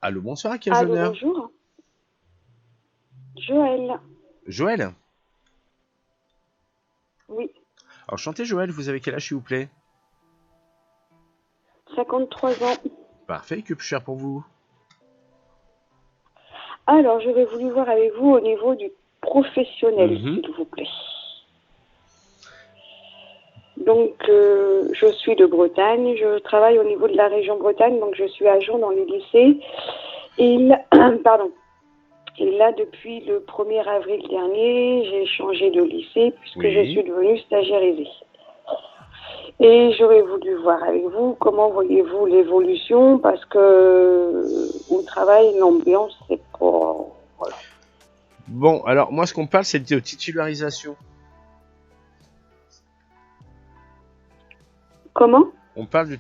Allô, bonsoir, à qui ai-je Allô, l'honneur? bonjour. Joël. Joël? Oui, Enchanté, Joël, vous avez quel âge, s'il vous plaît? 53 ans. Parfait, que puis-je faire pour vous? Alors, j'aurais voulu voir avec vous au niveau du professionnel, Mhm. s'il vous plaît. Donc, je suis de Bretagne. Je travaille au niveau de la région Bretagne, donc je suis agent dans les lycées. Et là, pardon. Et là, depuis le 1er avril dernier, j'ai changé de lycée puisque je Oui. suis devenue stagiaire aisée. Et j'aurais voulu voir avec vous comment voyez-vous l'évolution parce que au travail, l'ambiance, c'est pas... Voilà. Bon, alors, moi, ce qu'on parle, c'est de titularisation. Comment? On parle de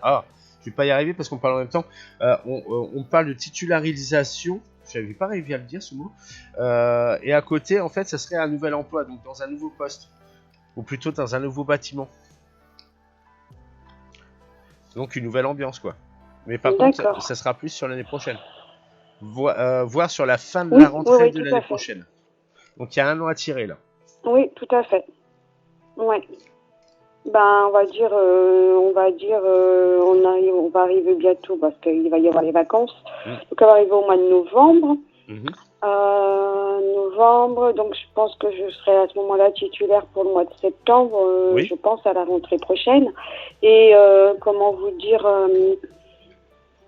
Ah, je vais pas y arriver parce qu'on parle en même temps. On parle de titularisation. Je n'avais pas réussi à le dire, ce mot. Et à côté, en fait, ça serait un nouvel emploi, donc dans un nouveau poste. Ou plutôt dans un nouveau bâtiment. Donc une nouvelle ambiance, quoi. Mais par contre, D'accord. ça sera plus sur l'année prochaine. Voir sur la fin de la Oui, oui, rentrée oui, de tout l'année à fait. prochaine. Donc il y a un an à tirer là. Oui, tout à fait. Ouais. Ben, on va arriver bientôt parce qu'il va y avoir les vacances. Mm. Donc, on va arriver au mois de novembre. Mhm. Novembre, donc je pense que je serai à ce moment-là titulaire pour le mois de septembre, Oui. je pense à la rentrée prochaine. Et comment vous dire,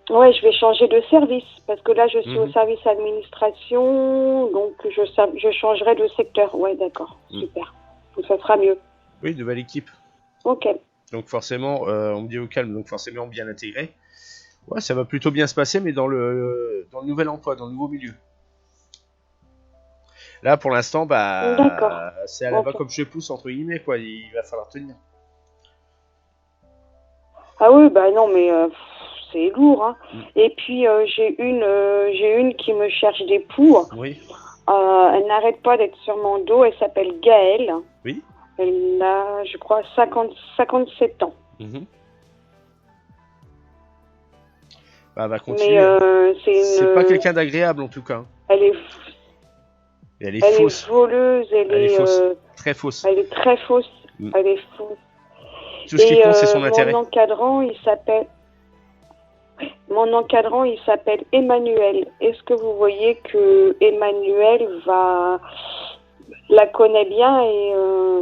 ouais, je vais changer de service parce que là je suis au Mhm. service administration, donc je changerai de secteur. Ouais, d'accord, Mm. super. Donc ça sera mieux. Oui, nouvelle équipe. Ok. Donc forcément, on me dit au calme, donc forcément bien intégré. Ouais, ça va plutôt bien se passer, mais dans le nouvel emploi, dans le nouveau milieu. Là, pour l'instant, D'accord. bah, c'est à la va Ok. comme je pousse entre guillemets, quoi. Il va falloir tenir. Ah oui, bah non, mais c'est lourd, hein. Mm. Et puis j'ai une qui me cherche des poux. Oui. Elle n'arrête pas d'être sur mon dos. Elle s'appelle Gaëlle. Oui. Elle a, je crois, 57 ans. Mhm. Bah, elle va Mais continuer. Hein. c'est C'est pas une, quelqu'un d'agréable en tout cas. elle est, Et elle est elle est fausse. voleuse. Elle est fausse. Très fausse. Elle est très fausse. Mm. Elle est fausse. Tout ce qui Et compte, c'est son mon intérêt. encadrant, il s'appelle Emmanuel. Est-ce que vous voyez que Emmanuel la connaît bien et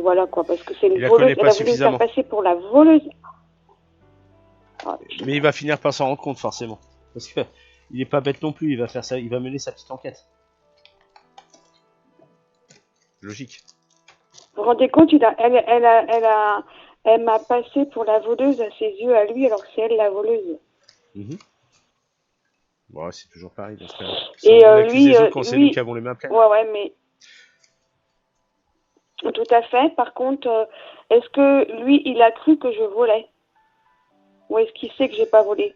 voilà quoi, parce que c'est une Il la voleuse. connaît Elle pas a voulu me faire suffisamment. passer pour la voleuse. Ah, Mais il va finir par s'en rendre compte forcément. Parce que il est pas bête non plus, il va faire ça, il va mener sa petite enquête. Logique. vous vous rendez compte, elle m'a passé pour la voleuse à ses yeux à lui, alors que c'est elle la voleuse. Mhm. Bon, c'est toujours pareil dans ce cas-là. Et On accuse les autres quand c'est nous qui avons les mains pleines. ouais, mais tout à fait. Par contre, est-ce que lui, il a cru que je volais? Ou est-ce qu'il sait que j'ai pas volé?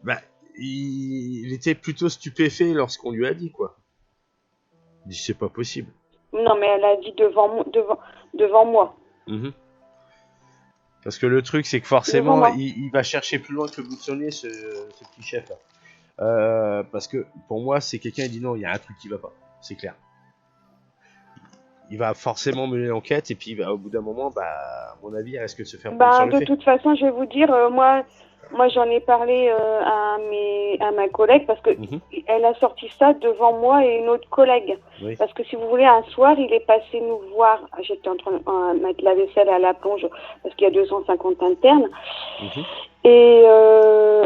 Bah, il était plutôt stupéfait lorsqu'on lui a dit quoi. Il dit c'est pas possible. Non, mais elle a dit devant moi. Mhm. Parce que le truc c'est que Devant forcément moi. il va chercher plus loin que le bout de son nez ce petit chef là. Parce que pour moi c'est quelqu'un qui dit non il y a un truc qui va pas. C'est clair. Il va forcément mener l'enquête et puis bah, au bout d'un moment, bah, à mon avis, il risque de se faire prendre sur Ben, le de fait. toute façon, je vais vous dire, moi, j'en ai parlé à ma collègue parce que Mhm. elle a sorti ça devant moi et une autre collègue. Oui. Parce que si vous voulez, un soir, il est passé nous voir. J'étais en train de mettre la vaisselle à la plonge parce qu'il y a 250 internes. Mhm. Et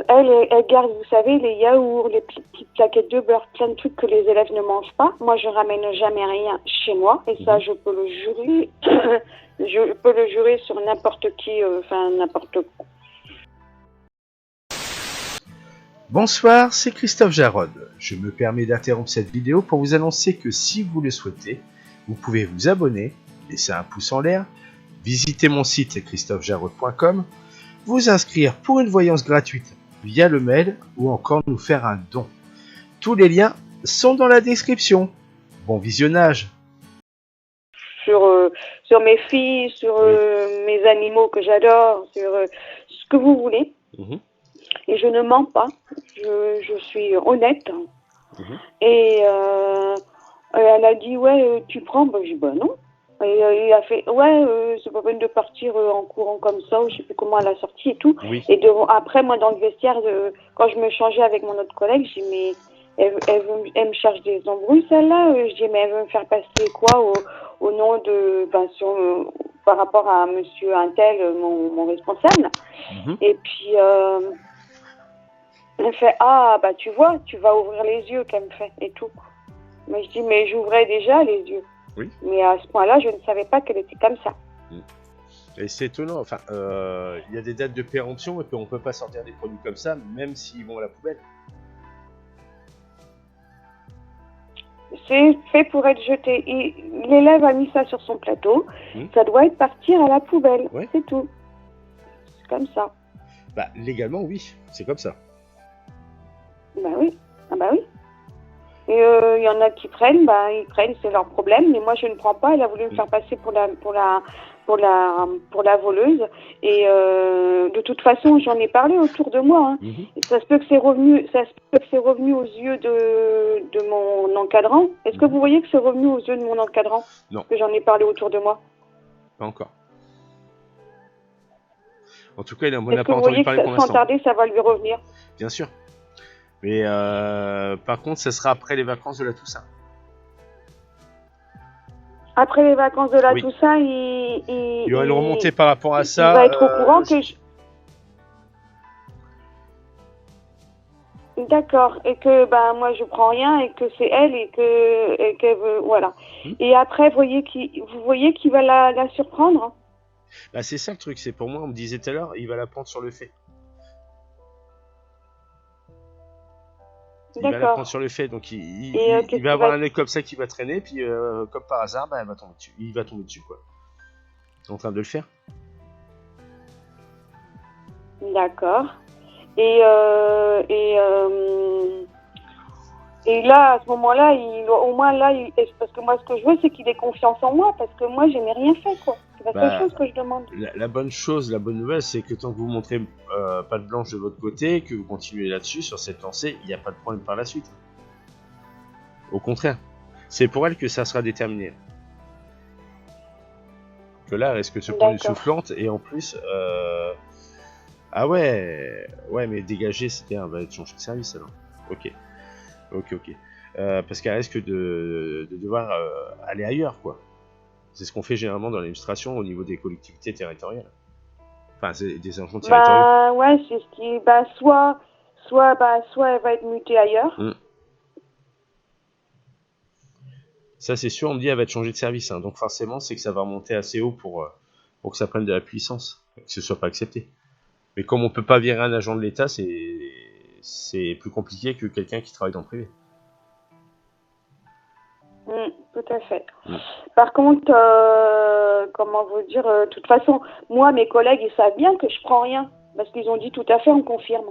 elle garde, vous savez, les yaourts, les petites plaquettes de beurre, plein de trucs que les élèves ne mangent pas. Moi, je ramène jamais rien chez moi. Et ça, Mhm. je peux le jurer. Je peux le jurer sur n'importe qui, n'importe quoi. Bonsoir, c'est Christophe Jarod. Je me permets d'interrompre cette vidéo pour vous annoncer que si vous le souhaitez, vous pouvez vous abonner, laisser un pouce en l'air, visiter mon site christophejarod.com, vous inscrire pour une voyance gratuite via le mail ou encore nous faire un don. Tous les liens sont dans la description. Bon visionnage. Sur mes filles, sur Oui. mes animaux que j'adore, sur ce que vous voulez. Mhm. Et je ne mens pas. Je suis honnête. Mhm. Et elle a dit, ouais, tu prends? Ben, j'ai dit, bah non. Et il a fait, ouais, c'est pas peine de partir en courant comme ça, ou je sais plus comment elle a sorti et tout. Oui. Et après, moi, dans le vestiaire, quand je me changeais avec mon autre collègue, j'ai dit, mais elle me cherche des embrouilles, celle-là. Je dis, mais elle veut me faire passer quoi au nom de, par rapport à monsieur Untel, mon responsable. Mhm. Et puis, elle fait, ah, bah tu vois, tu vas ouvrir les yeux, qu'elle me fait, et tout. Mais je dis, mais j'ouvrais déjà les yeux. Oui. Mais à ce point-là, je ne savais pas qu'elle était comme ça. Et c'est étonnant, enfin, il y a des dates de péremption et puis on peut pas sortir des produits comme ça, même s'ils vont à la poubelle. C'est fait pour être jeté. L'élève a mis ça sur son plateau. Ça doit être partir à la poubelle. Ouais. C'est tout. C'est comme ça. Bah, légalement, oui, c'est comme ça. Bah oui. Ah bah oui. Et il y en a qui prennent, bah ils prennent, c'est leur problème. Mais moi, je ne prends pas. Elle a voulu me faire passer pour la voleuse. Et de toute façon, j'en ai parlé autour de moi. Hein. Et ça se peut que c'est revenu aux yeux de mon encadrant. Est-ce que vous voyez que c'est revenu aux yeux de mon encadrant? Non. Que j'en ai parlé autour de moi. Pas encore. En tout cas, il n'a pas entendu parler pour l'instant. Est-ce que vous voyez que sans tarder, ça va lui revenir? Bien sûr. Mais par contre, ça sera après les vacances de la Toussaint. Après les vacances de la Oui. Toussaint, il y aura une remontée par rapport à ça. Il va être au courant que D'accord, et que ben moi je prends rien et que c'est elle et qu'elle veut, voilà. Et après, vous voyez qu'il va la surprendre. Bah c'est ça le truc, c'est pour moi, on me disait tout à l'heure, il va la prendre sur le fait. Il va la prendre sur le fait, donc il va avoir un œil comme ça qui va traîner, puis comme par hasard, bah, elle va tomber dessus. Il va tomber dessus, quoi. Il est en train de le faire. D'accord. Et là, à ce moment-là, au moins là, parce que moi, ce que je veux, c'est qu'il ait confiance en moi, parce que moi, je n'ai rien fait, quoi. C'est la seule chose que je demande. La bonne nouvelle, c'est que tant que vous montrez patte blanche de votre côté, que vous continuez là-dessus, sur cette lancée, il n'y a pas de problème par la suite. Au contraire, c'est pour elle que ça sera déterminé. Que là, elle risque de se prendre une soufflante, et en plus, ah ouais, mais dégager, c'était un va être changé de service alors. Ok. Parce qu'elle risque de devoir aller ailleurs, quoi. C'est ce qu'on fait généralement dans l'administration au niveau des collectivités territoriales. Enfin, c'est des agents territoriaux. Bah ouais, c'est ce qui, soit elle va être mutée ailleurs. Ça c'est sûr, on me dit elle va être changée de service, hein. Donc forcément c'est que ça va remonter assez haut pour que ça prenne de la puissance, que ce soit pas accepté. Mais comme on peut pas virer un agent de l'État, c'est plus compliqué que quelqu'un qui travaille dans le privé. Tout à fait. Par contre, comment vous dire, de toute façon, moi, mes collègues, ils savent bien que je prends rien. Parce qu'ils ont dit tout à fait, on confirme.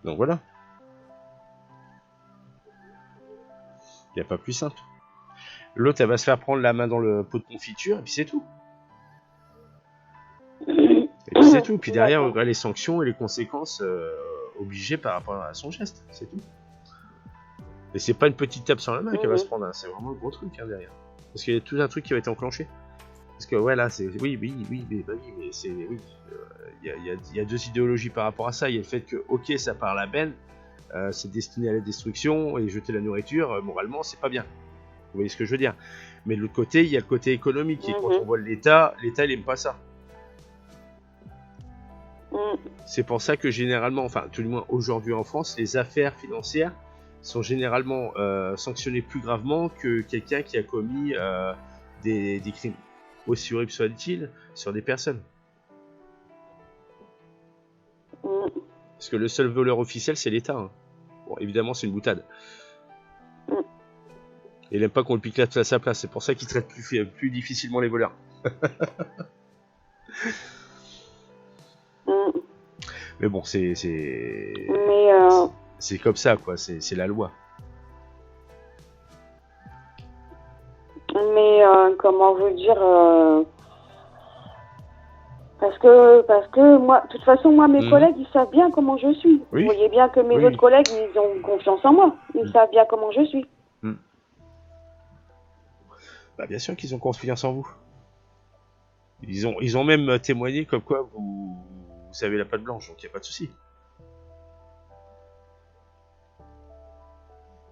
Donc voilà. Il n'y a pas plus simple. L'autre, elle va se faire prendre la main dans le pot de confiture, et puis c'est tout. Puis derrière, on verra les sanctions et les conséquences obligées par rapport à son geste. C'est tout. Et c'est pas une petite tape sur la main qu'elle va se prendre, hein. C'est vraiment un gros truc derrière. Parce qu'il y a tout un truc qui va être enclenché. Parce que ouais, là, c'est mais c'est il y a deux idéologies par rapport à ça. Il y a le fait que ok, ça part à la benne, c'est destiné à la destruction et jeter la nourriture, moralement, c'est pas bien. Vous voyez ce que je veux dire? Mais de l'autre côté, il y a le côté économique. Et quand on voit l'État, il aime pas ça. C'est pour ça que généralement, enfin tout du moins aujourd'hui en France, les affaires financières sont généralement sanctionnées plus gravement que quelqu'un qui a commis des crimes, aussi horribles soient-ils, sur des personnes. Parce que le seul voleur officiel, c'est l'État. Hein. Bon, évidemment, c'est une boutade. Et il n'aime pas qu'on le pique à sa place, c'est pour ça qu'il traite plus difficilement les voleurs. Mais bon, c'est comme ça, quoi. C'est la loi. Mais comment vous dire, Parce que moi, de toute façon, moi, mes collègues, ils savent bien comment je suis. Oui. Vous voyez bien que mes Oui. autres collègues, ils ont confiance en moi. Ils savent bien comment je suis. Bah, bien sûr qu'ils ont confiance en vous. Ils ont même témoigné comme quoi vous avez la patte blanche, donc il n'y a pas de souci.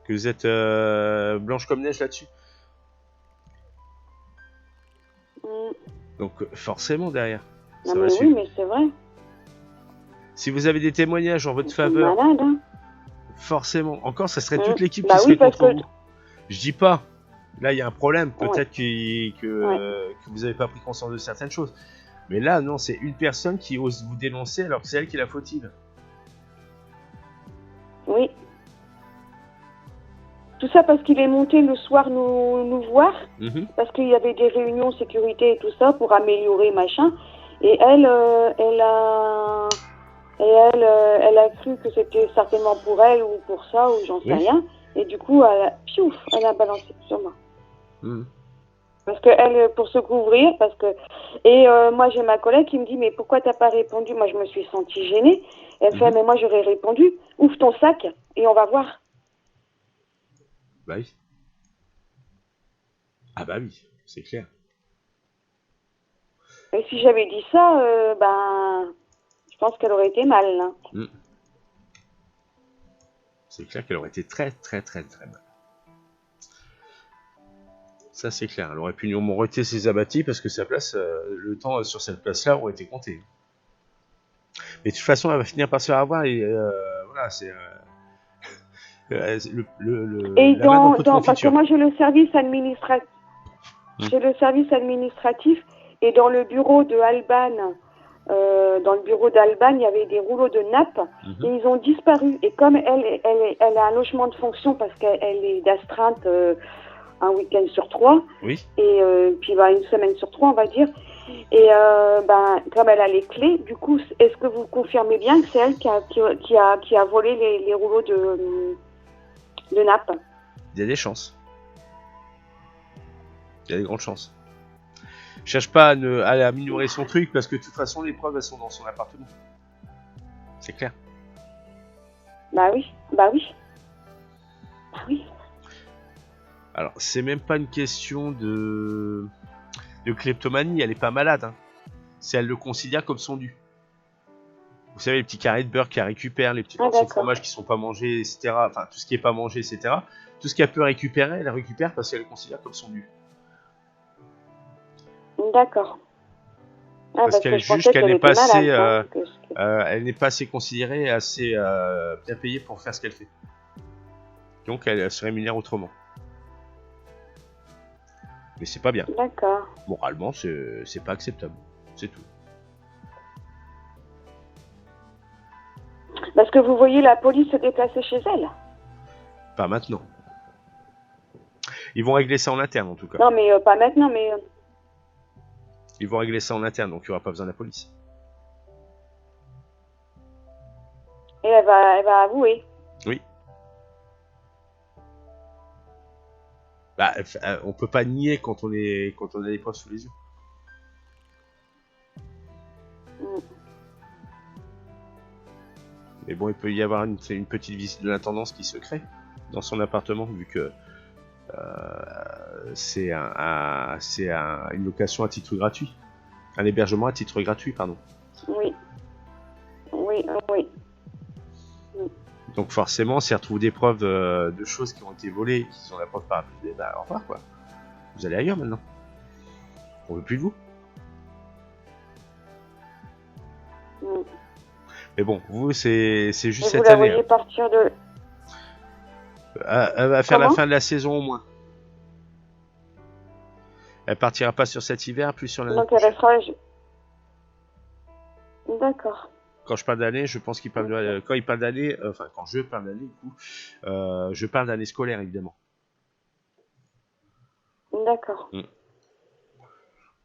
Que vous êtes blanche comme neige là-dessus. Mm. Donc forcément derrière, Non, ça va mais suivre. oui, mais c'est vrai. Si vous avez des témoignages en votre Ils sont faveur, malades, hein. forcément, encore ça serait toute l'équipe Bah qui oui, serait parce contre que... vous. Je dis pas. Là, il y a un problème. Ouais. Peut-être que vous n'avez pas pris conscience de certaines choses. Mais là, non, c'est une personne qui ose vous dénoncer alors que c'est elle qui est la fautive. Oui. Tout ça parce qu'il est monté le soir nous voir, parce qu'il y avait des réunions sécurité et tout ça pour améliorer machin. Et elle a cru que c'était certainement pour elle ou pour ça ou j'en sais rien. Et du coup, elle a balancé sur moi. Parce que elle, pour se couvrir, moi j'ai ma collègue qui me dit mais pourquoi t'as pas répondu? Moi je me suis sentie gênée. Elle fait mais moi j'aurais répondu. Ouvre ton sac et on va voir. Bah oui. Ah bah oui, c'est clair. Et si j'avais dit ça, je pense qu'elle aurait été mal. Hein. C'est clair qu'elle aurait été très très très très mal. Ça c'est clair. Elle aurait pu nous monter ses abattis parce que sa place, le temps sur cette place-là aurait été compté. Mais de toute façon, elle va finir par se faire avoir et voilà, c'est Et parce que moi j'ai le service administratif. J'ai le service administratif et dans le bureau de Alban, il y avait des rouleaux de nappe et ils ont disparu. Et comme elle a un logement de fonction parce qu'elle est d'astreinte un week-end sur 3, et puis une semaine sur 3 on va dire. Et comme elle a les clés, du coup, est-ce que vous confirmez bien que c'est elle qui a volé les rouleaux de nappe? Il y a des chances. Il y a des grandes chances. Cherche pas à améliorer son truc parce que de toute façon les preuves elles sont dans son appartement. C'est clair. Bah oui. Alors c'est même pas une question de kleptomanie, elle est pas malade. Hein. C'est elle le considère comme son dû. Vous savez les petits carrés de beurre qu'elle récupère, les petits morceaux de fromage qui sont pas mangés, etc. Enfin tout ce qui est pas mangé, etc. Tout ce qu'elle peut récupérer, elle la récupère parce qu'elle le considère comme son dû. D'accord. Parce qu'elle juge qu'elle n'est pas assez, elle n'est pas assez considérée, assez bien payée pour faire ce qu'elle fait. Donc elle se rémunère autrement. Mais c'est pas bien. D'accord. Moralement, c'est pas acceptable. C'est tout. Parce que vous voyez la police se déplacer chez elle. Pas maintenant. Ils vont régler ça en interne en tout cas. Non mais pas maintenant mais... Ils vont régler ça en interne, donc il n'y aura pas besoin de la police. Et elle va avouer. Oui. Bah, on peut pas nier quand on a les preuves sous les yeux. Mais bon, il peut y avoir une petite visite de l'intendance qui se crée dans son appartement, vu que c'est une location à titre gratuit. Un hébergement à titre gratuit, pardon. Oui. Donc forcément, si elle retrouve des preuves de choses qui ont été volées, qui sont la preuve par appui, bah au revoir quoi. Vous allez ailleurs maintenant. On veut plus de vous. Mais bon, vous c'est juste cette année. Vous la voyez partir de... Elle va faire la fin de la saison au moins. Elle partira pas sur cet hiver, plus sur l'année. Donc elle restera... D'accord. Quand je parle d'année, je pense qu'il parle quand il parle d'année, enfin quand je parle d'année, du coup, je parle d'année scolaire évidemment. D'accord.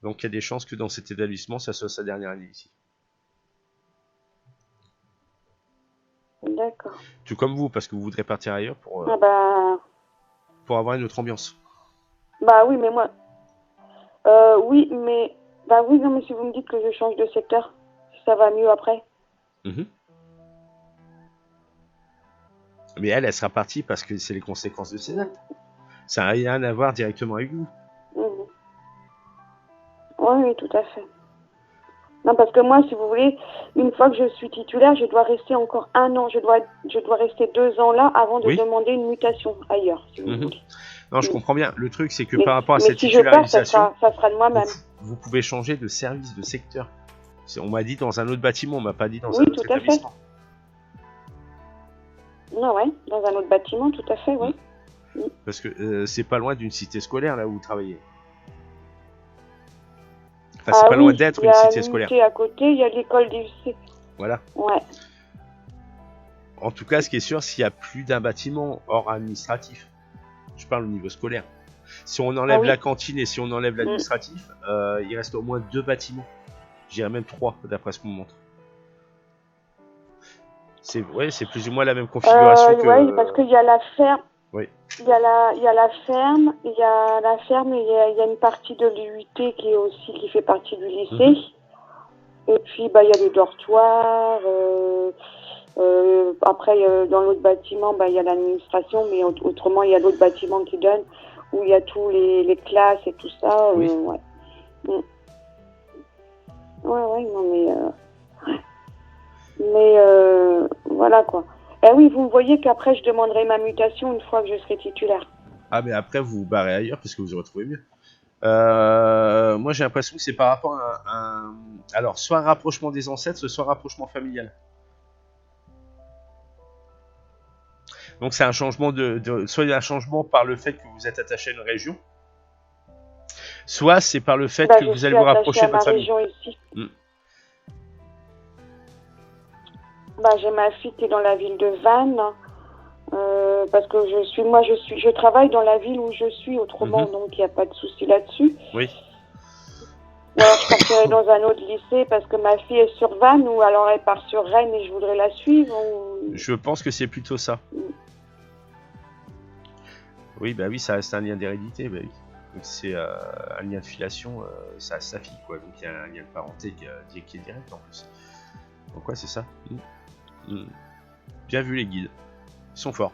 Donc il y a des chances que dans cet établissement, ça soit sa dernière année ici. D'accord. Tout comme vous, parce que vous voudrez partir ailleurs pour avoir une autre ambiance. Bah oui, mais moi... oui, mais... Bah oui, non, mais si vous me dites que je change de secteur, ça va mieux après. Mhm. Mais elle sera partie parce que c'est les conséquences de ses actes. Ça n'a rien à voir directement avec vous. Mhm. Oui, tout à fait. Non, parce que moi, si vous voulez, une fois que je suis titulaire, je dois rester encore 1 an. Je dois rester 2 ans là avant de Oui. demander une mutation ailleurs, si vous Mhm. voulez. Non, je comprends bien. Le truc, c'est que Mais, par rapport à mais cette si je pars, titularisation, ça sera de moi-même. vous pouvez changer de service, de secteur. On m'a dit dans un autre bâtiment, on m'a pas dit dans Oui, un autre tout à fait. établissement. Non, ouais, dans un autre bâtiment, tout à fait, oui. Parce que c'est pas loin d'une cité scolaire là où vous travaillez. Enfin, c'est pas loin d'être une cité scolaire. Il y a à côté, il y a l'école du lycée. Voilà. Ouais. En tout cas, ce qui est sûr, s'il y a plus d'un bâtiment hors administratif, je parle au niveau scolaire. Si on enlève la cantine et si on enlève l'administratif, il reste au moins 2 bâtiments. Je dirais même 3, d'après ce qu'on me montre. C'est plus ou moins la même configuration que... Oui, parce qu'il y a la ferme. Oui. Il y a la ferme, il y a la ferme et il y a une partie de l'UT qui fait partie du lycée. Et puis il y a les dortoirs. Après dans l'autre bâtiment, il y a l'administration, mais autrement il y a l'autre bâtiment qui donne où il y a tous les classes et tout ça. Oui. Ouais. Ouais, non mais voilà quoi. Eh oui, vous me voyez qu'après je demanderai ma mutation une fois que je serai titulaire. Ah, mais après vous vous barrez ailleurs parce que vous vous retrouvez mieux. Moi j'ai l'impression que c'est par rapport à un... Alors, soit un rapprochement des ancêtres, soit un rapprochement familial. Donc c'est un changement soit un changement par le fait que vous êtes attaché à une région, soit c'est par le fait que vous allez vous rapprocher de votre famille. Ici. J'ai ma fille qui est dans la ville de Vannes, parce que je travaille dans la ville où je suis, autrement, donc il n'y a pas de souci là-dessus. Oui. Ou alors je partirai dans un autre lycée parce que ma fille est sur Vannes, ou alors elle part sur Rennes et je voudrais la suivre. Je pense que c'est plutôt ça. Oui, bah oui, ça reste un lien d'hérédité, bah oui. Donc c'est un lien de filiation, ça reste sa fille, quoi. Donc il y a un lien de parenté qui est direct en plus. Donc ouais, c'est ça. Bien vu les guides. Ils sont forts.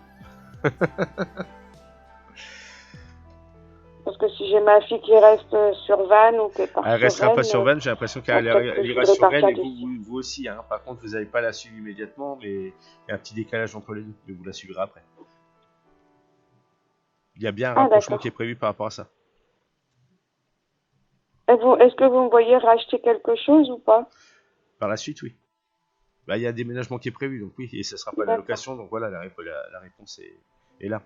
Parce que si j'ai ma fille qui reste sur Vannes ou qu'elle part sur Rennes... Elle restera pas sur Vannes, j'ai l'impression qu'elle ira sur Rennes et vous aussi. Hein. Par contre, vous n'allez pas la suivre immédiatement, mais il y a un petit décalage entre les deux. Mais vous la suivrez après. Il y a bien un rapprochement qui est prévu par rapport à ça. Est-ce que vous me voyez racheter quelque chose ou pas? Par la suite, oui. Il y a un déménagement qui est prévu, donc oui, et ça sera pas la location, donc voilà, la réponse est là.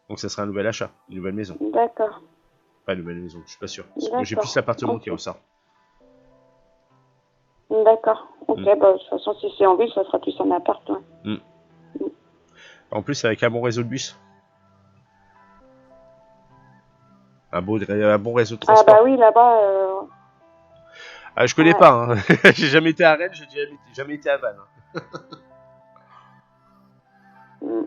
Donc ça sera un nouvel achat, une nouvelle maison. D'accord. Pas une nouvelle maison, je suis pas sûr. J'ai plus l'appartement qui est au sein. D'accord. Ok, de toute façon, si c'est en ville, ça sera plus un appart. Ouais. En plus, avec un bon réseau de bus. Un bon réseau de transport. Ah bah oui, là-bas... je connais pas, hein. J'ai jamais été à Rennes, j'ai jamais été à Vannes. Ouais.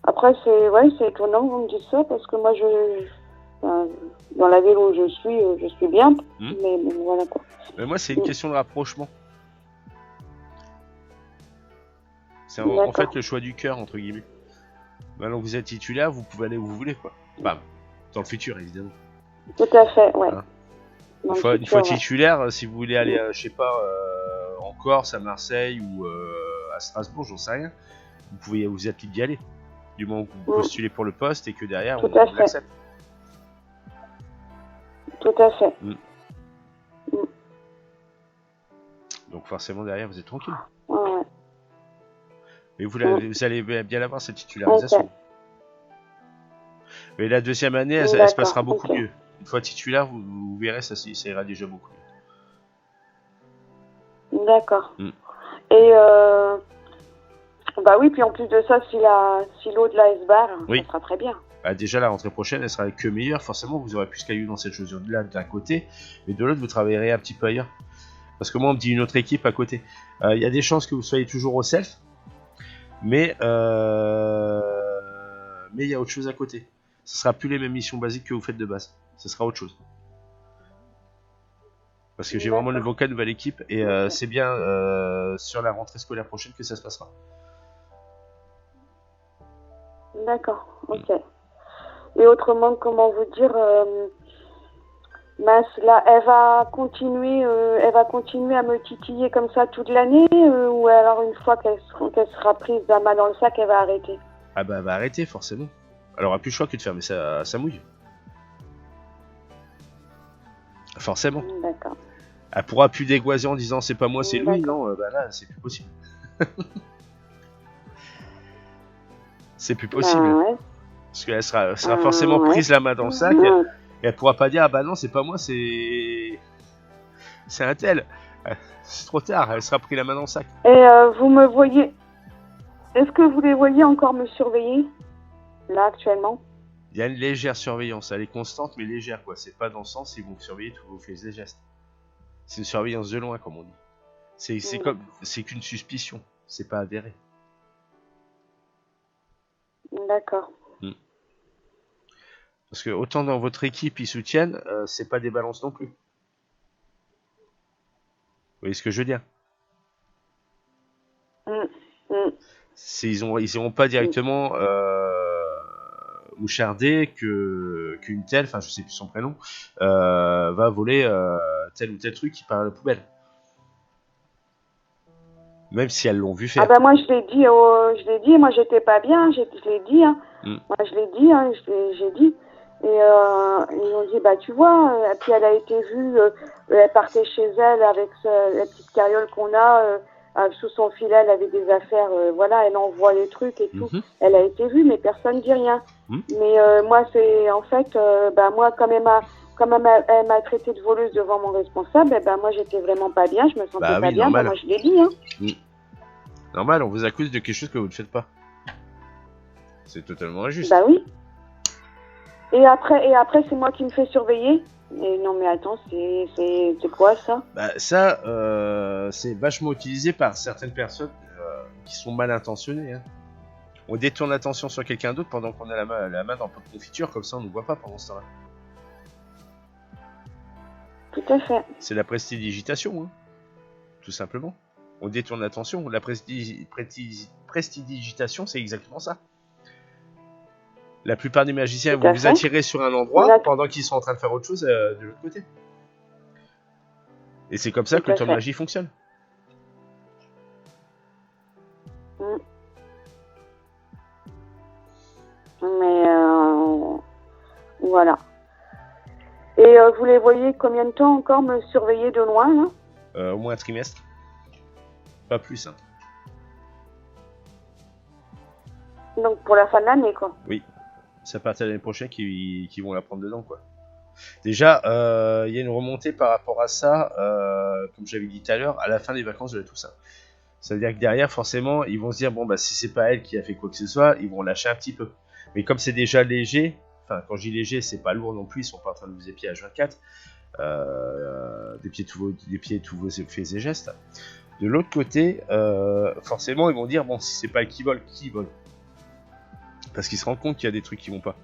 Après c'est étonnant que vous me dites ça, parce que moi, dans la ville où je suis bien, mais bon, voilà quoi. Mais moi, c'est une question de rapprochement. C'est en fait le choix du cœur, entre guillemets. Maintenant que vous êtes titulaire, vous pouvez aller où vous voulez, quoi. Bam. Dans le futur, évidemment. Tout à fait, ouais. Voilà. Une fois titulaire, si vous voulez aller, je sais pas, en Corse, à Marseille ou à Strasbourg, j'en sais rien, vous êtes libre d'y aller. Du moment que vous postulez pour le poste et que derrière, on l'accepte. Tout à fait. Donc forcément, derrière, vous êtes tranquille. Ouais. Mais vous allez bien avoir cette titularisation. Okay. Mais la deuxième année, elle se passera beaucoup mieux. Une fois titulaire, vous verrez, ça ira déjà beaucoup mieux. D'accord. Et bah oui, puis en plus de ça, si l'eau de la S-Bar, ça sera très bien. Déjà, la rentrée prochaine, elle sera que meilleure. Forcément, vous aurez plus qu'à dans cette chose-là d'un côté, mais de l'autre, vous travaillerez un petit peu ailleurs. Parce que moi, on me dit une autre équipe à côté. Il y a des chances que vous soyez toujours au self, mais il y a autre chose à côté. Ce sera plus les mêmes missions basiques que vous faites de base. Ce sera autre chose. Parce que j'ai vraiment le vocal nouvelle équipe et c'est bien sur la rentrée scolaire prochaine que ça se passera. D'accord, ok. Et autrement, comment vous dire, là, elle va continuer à me titiller comme ça toute l'année, ou alors une fois qu'elle sera prise la main dans le sac, elle va arrêter? Ah bah elle va arrêter forcément. Elle aura plus le choix que de fermer sa mouille. Forcément. D'accord. Elle pourra plus dégoiser en disant c'est pas moi, c'est Louis, non, bah là c'est plus possible. C'est plus possible. Bah, ouais. Parce qu'elle sera forcément prise la main dans le sac. Et elle pourra pas dire ah bah non c'est pas moi, c'est un tel. C'est trop tard, elle sera prise la main dans le sac. Et vous me voyez, est-ce que vous les voyez encore me surveiller là actuellement? Il y a une légère surveillance, elle est constante mais légère quoi. C'est pas dans le sens ils vont surveiller tous vos faits et gestes. C'est une surveillance de loin comme on dit. C'est qu'une suspicion, c'est pas avéré. D'accord. Parce que autant dans votre équipe ils soutiennent, c'est pas des balances non plus. Vous voyez ce que je veux dire? Ils iront pas directement moucharder qu'une telle, enfin je sais plus son prénom, va voler tel ou tel truc qui part à la poubelle. Même si elles l'ont vu faire. Ah bah moi je l'ai dit, moi j'étais pas bien, je l'ai dit, hein. Moi je l'ai dit, hein, j'ai dit. Et ils ont dit, bah tu vois, puis elle a été vue, elle partait chez elle avec la petite carriole qu'on a, sous son filet, elle avait des affaires, voilà, elle envoie les trucs et tout. Elle a été vue, mais personne dit rien. Mais moi c'est, en fait, bah moi comme elle m'a traité de voleuse devant mon responsable, et ben moi j'étais vraiment pas bien, je me sentais pas bien, bah, moi je l'ai dit, hein. Normal, on vous accuse de quelque chose que vous ne faites pas. C'est totalement injuste. Bah oui. Et après c'est moi qui me fais surveiller. Et non mais attends, c'est quoi ça? Bah ça, c'est vachement utilisé par certaines personnes qui sont mal intentionnées. Hein. On détourne l'attention sur quelqu'un d'autre pendant qu'on a la main dans le pot de confiture, comme ça on ne voit pas pendant ce temps-là. Tout à fait. C'est la prestidigitation, hein. Tout simplement. On détourne l'attention. La prestidigitation, c'est exactement ça. La plupart des magiciens vont vous attirer sur un endroit pendant qu'ils sont en train de faire autre chose de l'autre côté. Et c'est comme ça que le tour de magie fonctionne. Mais voilà. Et vous les voyez combien de temps encore me surveiller de loin là? Au moins un trimestre. Pas plus. Hein. Donc pour la fin de l'année quoi. Oui. C'est à partir de l'année prochaine qu'ils vont la prendre dedans quoi. Déjà, il y a une remontée par rapport à ça, comme j'avais dit tout à l'heure, à la fin des vacances de tout ça. Ça veut dire que derrière, forcément, ils vont se dire, bon bah si c'est pas elle qui a fait quoi que ce soit, ils vont lâcher un petit peu. Mais comme c'est déjà léger, enfin quand je dis léger, c'est pas lourd non plus, ils sont pas en train de vous épier à H24, d'épier tous vos faits et gestes. De l'autre côté, forcément, ils vont dire, bon si c'est pas elle qui vole, qui vole? Parce qu'ils se rendent compte qu'il y a des trucs qui vont pas.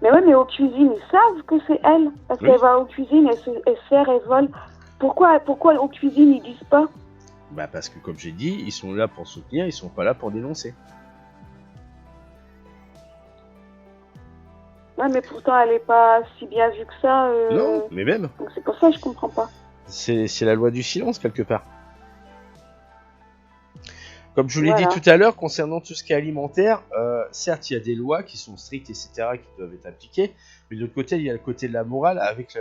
Mais ouais, mais aux cuisines, ils savent que c'est elle. Parce qu'elle va aux cuisines, elle sert, elle vole. Pourquoi aux cuisines, ils disent pas? Bah parce que comme j'ai dit, ils sont là pour soutenir, ils sont pas là pour dénoncer. Ouais, mais pourtant, elle est pas si bien vue que ça. Non, mais même. Donc c'est pour ça que je comprends pas. C'est la loi du silence, quelque part. Comme je vous l'ai dit tout à l'heure, concernant tout ce qui est alimentaire, certes, il y a des lois qui sont strictes, etc., qui doivent être appliquées, mais de l'autre côté, il y a le côté de la morale avec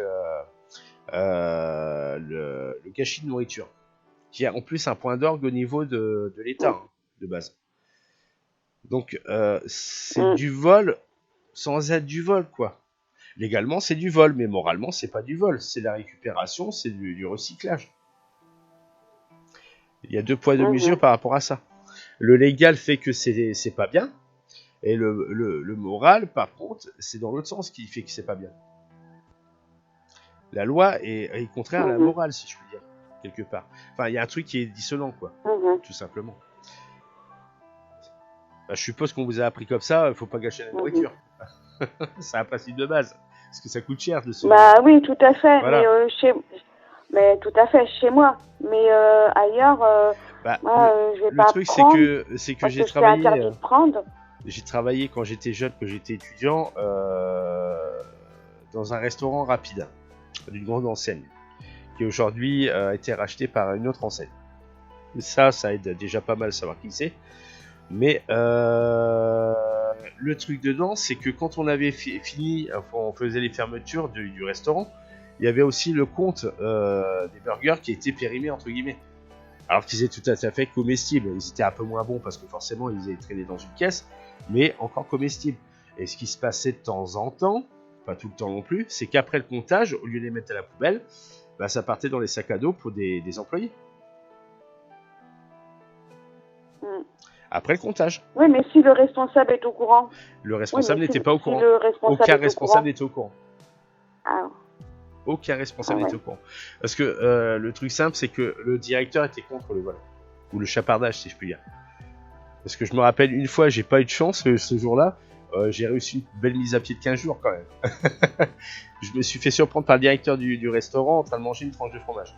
le gâchis de nourriture, qui a en plus un point d'orgue au niveau de l'État, hein, de base. Donc, c'est du vol sans être du vol, quoi. Légalement, c'est du vol, mais moralement, c'est pas du vol. C'est la récupération, c'est du recyclage. Il y a deux poids, deux mesures par rapport à ça. Le légal fait que c'est pas bien, et le moral, par contre, c'est dans l'autre sens qui fait que c'est pas bien. La loi est contraire à la morale, si je puis dire, quelque part. Enfin, il y a un truc qui est dissonant, quoi, tout simplement. Bah, je suppose qu'on vous a appris comme ça, il faut pas gâcher la nourriture. C'est un principe de base. Parce que ça coûte cher de se... Bah oui, tout à fait. Voilà. Mais tout à fait chez moi. Mais ailleurs, Bah, moi, je vais le pas truc, prendre c'est que parce j'ai que c'est interdit travaillé, de prendre. j'ai travaillé quand j'étais jeune, quand j'étais étudiant, dans un restaurant rapide d'une grande enseigne, qui aujourd'hui a été racheté par une autre enseigne. Ça aide déjà pas mal à savoir qui c'est. Mais le truc dedans, c'est que quand on avait fini, enfin, on faisait les fermetures du restaurant, il y avait aussi le compte des burgers qui était périmé entre guillemets. Alors qu'ils étaient tout à fait comestibles. Ils étaient un peu moins bons parce que forcément ils étaient traînés dans une caisse, mais encore comestibles. Et ce qui se passait de temps en temps, pas tout le temps non plus, c'est qu'après le comptage, au lieu de les mettre à la poubelle, bah, ça partait dans les sacs à dos pour des employés. Après le comptage. Oui, mais si le responsable est au courant. Le responsable Oui, mais n'était pas au courant. le responsable Aucun est au responsable n'était au courant. Ah. Aucun responsable Ah ouais. n'était au courant. Parce que le truc simple, c'est que le directeur était contre le vol. Ou le chapardage, si je puis dire. Parce que je me rappelle, une fois, j'ai pas eu de chance ce jour-là. J'ai réussi une belle mise à pied de 15 jours quand même. Je me suis fait surprendre par le directeur du restaurant en train de manger une tranche de fromage.